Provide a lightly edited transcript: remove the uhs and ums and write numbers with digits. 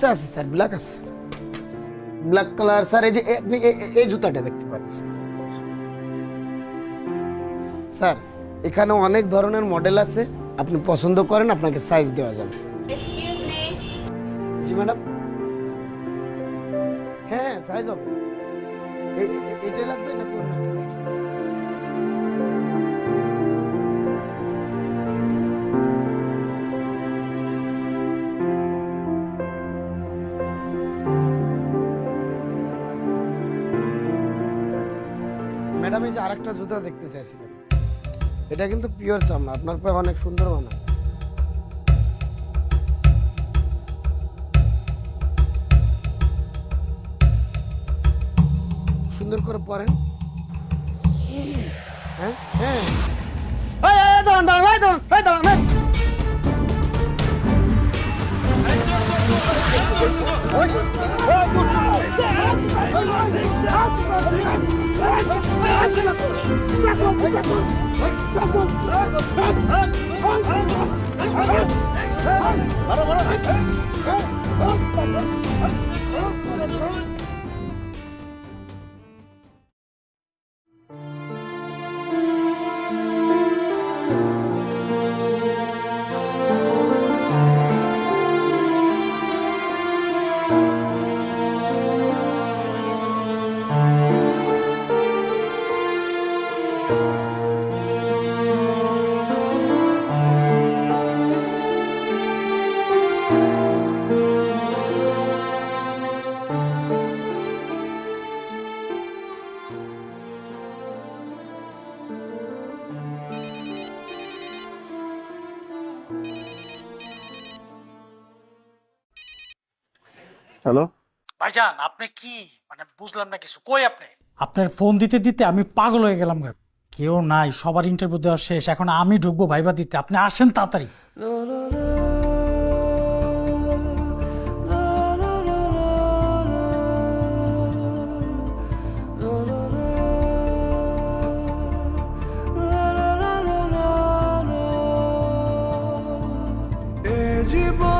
আচ্ছা আছে sir, black আছে, ব্ল্যাক কালার স্যার। এই যে আপনি এই জুতাটা দেখতে পারেন স্যার। এখানে অনেক ধরনের মডেল আছে, আপনি পছন্দ করেন আপনাকে সাইজ দেওয়া যাবে। এক্সকিউজ মি, জি ম্যাডাম। হ্যাঁ সাইজ হবে। এটাই লাগবে না কোন? ম্যাডাম এই যে আরেকটা জুতা দেখতে চাইছিলেন, এটা কিন্তু পিওর চামড়া, আপনার পায়ে অনেক সুন্দর মানায়। সুন্দর করে পরেন। হ্যাঁ হ্যাঁ, দাঁড়ান দাঁড়ান, দাঁড়ান দাঁড়ান। হ্যালো, ভাইজান আপনি কি মানে বুঝলাম না কিছু, কই আপনি? আপনার ফোন দিতে দিতে আমি পাগল হয়ে গেলাম গা। কেউ নাই, সবার ইন্টারভিউ দেওয়া শেষ, এখন আমি ঢুকবো ভাইবা দিতে, আপনি আসেন তাড়াতাড়ি। জীবন